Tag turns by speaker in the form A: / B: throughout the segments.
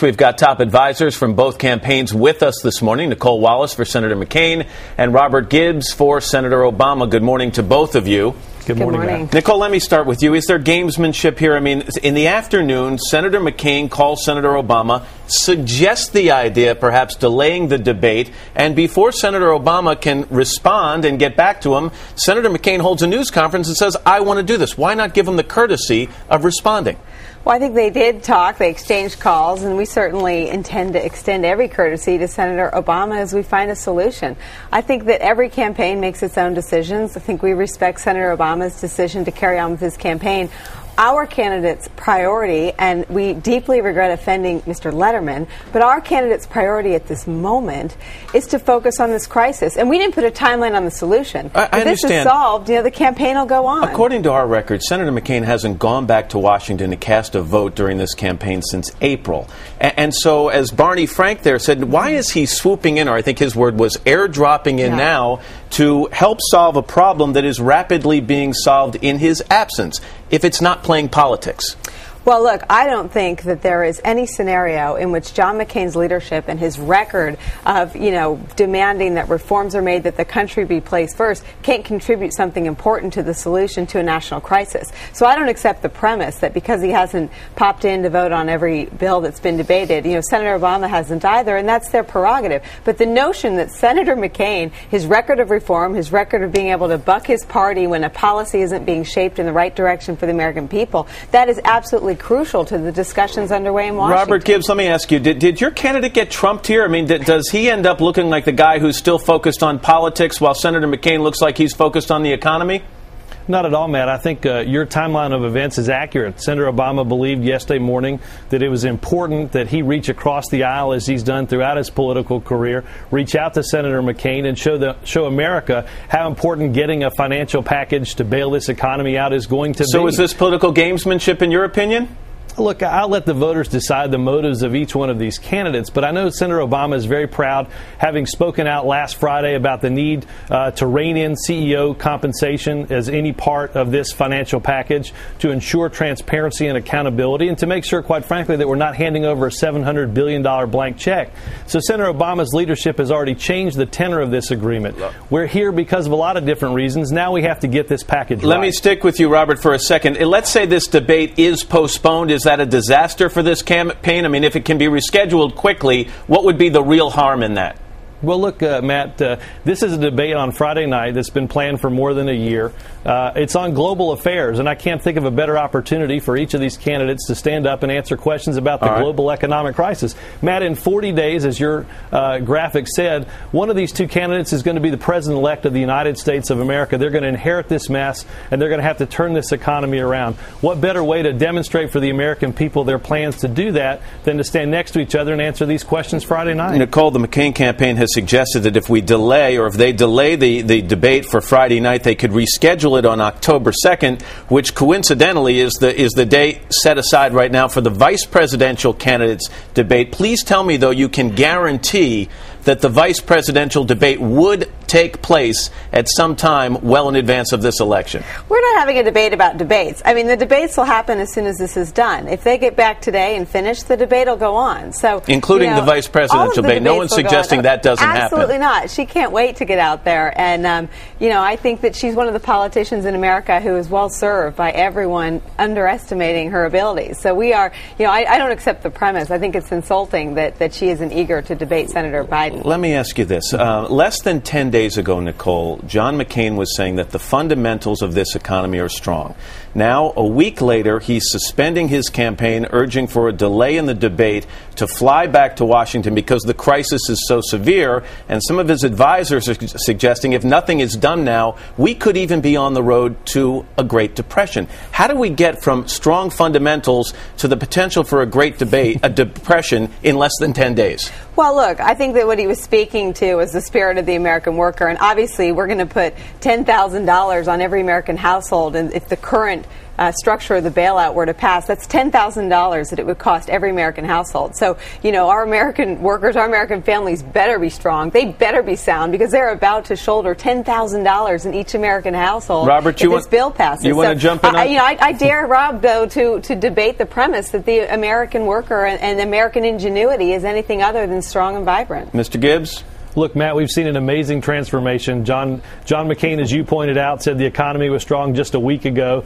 A: We've got top advisors from both campaigns with us this morning. Nicole Wallace for Senator McCain and Robert Gibbs for Senator Obama. Good morning to both of you.
B: Good morning.
A: Nicole, let me start with you. Is there gamesmanship here? I mean, in the afternoon, Senator McCain calls Senator Obama, suggests the idea, perhaps delaying the debate, and before Senator Obama can respond and get back to him, Senator McCain holds a news conference and says, I want to do this. Why not give him the courtesy of responding?
B: Well, I think they did talk. They exchanged calls, and we certainly intend to extend every courtesy to Senator Obama as we find a solution. I think that every campaign makes its own decisions. I think we respect Senator Obama's decision to carry on with his campaign. Our candidate's priority, and we deeply regret offending Mr. Letterman, but our candidate's priority at this moment is to focus on this crisis. And we didn't put a timeline on the solution.
A: I understand.
B: If this is solved, the campaign will go on.
A: According to our records, Senator McCain hasn't gone back to Washington to cast a vote during this campaign since April. And so, as Barney Frank there said, why is he swooping in, or I think his word was airdropping in now, to help solve a problem that is rapidly being solved in his absence, if it's not playing politics?
B: Well, look, I don't think that there is any scenario in which John McCain's leadership and his record of, demanding that reforms are made, that the country be placed first, can't contribute something important to the solution to a national crisis. So I don't accept the premise that because he hasn't popped in to vote on every bill that's been debated, Senator Obama hasn't either, and that's their prerogative. But the notion that Senator McCain, his record of reform, his record of being able to buck his party when a policy isn't being shaped in the right direction for the American people, that is absolutely crucial to the discussions underway in Washington.
A: Robert Gibbs, let me ask you, did your candidate get trumped here? I mean, does he end up looking like the guy who's still focused on politics while Senator McCain looks like he's focused on the economy?
C: Not at all, Matt. I think your timeline of events is accurate. Senator Obama believed yesterday morning that it was important that he reach across the aisle, as he's done throughout his political career, reach out to Senator McCain and show America how important getting a financial package to bail this economy out is going to be.
A: So is this political gamesmanship in your opinion?
C: Look, I'll let the voters decide the motives of each one of these candidates, but I know Senator Obama is very proud, having spoken out last Friday about the need to rein in CEO compensation as any part of this financial package to ensure transparency and accountability, and to make sure, quite frankly, that we're not handing over a $700 billion blank check. So Senator Obama's leadership has already changed the tenor of this agreement. We're here because of a lot of different reasons. Now we have to get this package right.
A: Let me stick with you, Robert, for a second. Let's say this debate is postponed. Is that a disaster for this campaign? I mean, if it can be rescheduled quickly, what would be the real harm in that?
C: Well, look, Matt, this is a debate on Friday night that's been planned for more than a year. It's on global affairs, and I can't think of a better opportunity for each of these candidates to stand up and answer questions about the global economic crisis. Matt, in 40 days, as your graphic said, one of these two candidates is going to be the president-elect of the United States of America. They're going to inherit this mess, and they're going to have to turn this economy around. What better way to demonstrate for the American people their plans to do that than to stand next to each other and answer these questions Friday night?
A: Nicole, the McCain campaign has suggested that if we delay, or if they delay the debate for Friday night, they could reschedule it on October 2nd, which coincidentally is the day set aside right now for the vice presidential candidates debate. Please tell me, though, you can guarantee that the vice presidential debate would take place at some time well in advance of this election.
B: We're not having a debate about debates. I mean, the debates will happen as soon as this is done. If they get back today and finish, the debate will go on. So,
A: including the vice presidential debate. No one's suggesting that doesn't happen.
B: Absolutely not. She can't wait to get out there. And, I think that she's one of the politicians in America who is well served by everyone underestimating her abilities. So we are, I don't accept the premise. I think it's insulting that she isn't eager to debate Senator Biden.
A: Let me ask you this. Less than 10 days ago, Nicole, John McCain was saying that the fundamentals of this economy are strong. Now, a week later, he's suspending his campaign, urging for a delay in the debate to fly back to Washington because the crisis is so severe. And some of his advisors are suggesting if nothing is done now, we could even be on the road to a Great Depression. How do we get from strong fundamentals to the potential for a Great Depression in less than 10 days?
B: Well, look, I think that what he was speaking to was the spirit of the American worker. And obviously, we're going to put $10,000 on every American household. And if the current current structure of the bailout were to pass, that's $10,000 that it would cost every American household. So, you know, our American workers, our American families better be strong. They better be sound, because they're about to shoulder $10,000 in each American household.
A: Robert,
B: if this bill passes.
A: You want to jump in?
B: I dare Rob, though, to debate the premise that the American worker and American ingenuity is anything other than strong and vibrant.
A: Mr. Gibbs?
C: Look, Matt, we've seen an amazing transformation. John McCain, as you pointed out, said the economy was strong just a week ago.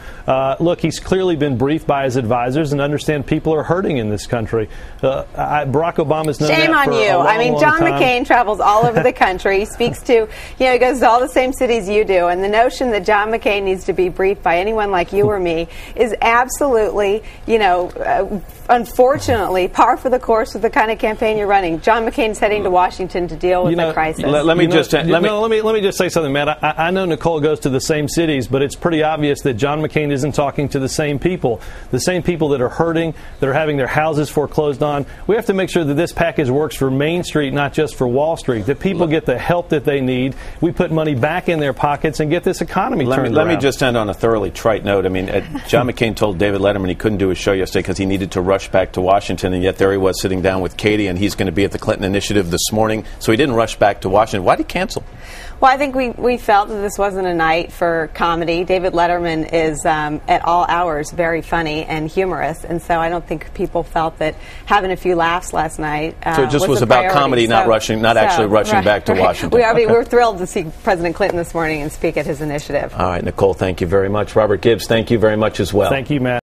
C: Look, he's clearly been briefed by his advisors and understand people are hurting in this country. Barack Obama's known
B: Shame
C: that
B: on
C: for
B: you.
C: a long,
B: I mean,
C: long
B: John
C: time.
B: McCain travels all over the country. He speaks to, you know, he goes to all the same cities you do. And the notion that John McCain needs to be briefed by anyone like you or me is absolutely, you know, unfortunately, par for the course with the kind of campaign you're running. John McCain's heading to Washington to deal with the crisis.
C: Let me just say something, Matt. I know Nicole goes to the same cities, but it's pretty obvious that John McCain isn't talking to the same people that are hurting, that are having their houses foreclosed on. We have to make sure that this package works for Main Street, not just for Wall Street, that people get the help that they need. We put money back in their pockets and get this economy turned around.
A: Let me just end on a thoroughly trite note. I mean, John McCain told David Letterman he couldn't do his show yesterday because he needed to rush back to Washington, and yet there he was sitting down with Katie, and he's going to be at the Clinton Initiative this morning, so he didn't rush back to Washington. Why did he cancel?
B: Well, I think we felt that this wasn't a night for comedy. David Letterman is, at all hours, very funny and humorous, and so I don't think people felt that having a few laughs last night
A: so it just was about
B: priority.
A: comedy, not actually rushing back to Washington.
B: We're thrilled to see President Clinton this morning and speak at his initiative.
A: All right, Nicole, thank you very much. Robert Gibbs, thank you very much as well.
C: Thank you, Matt.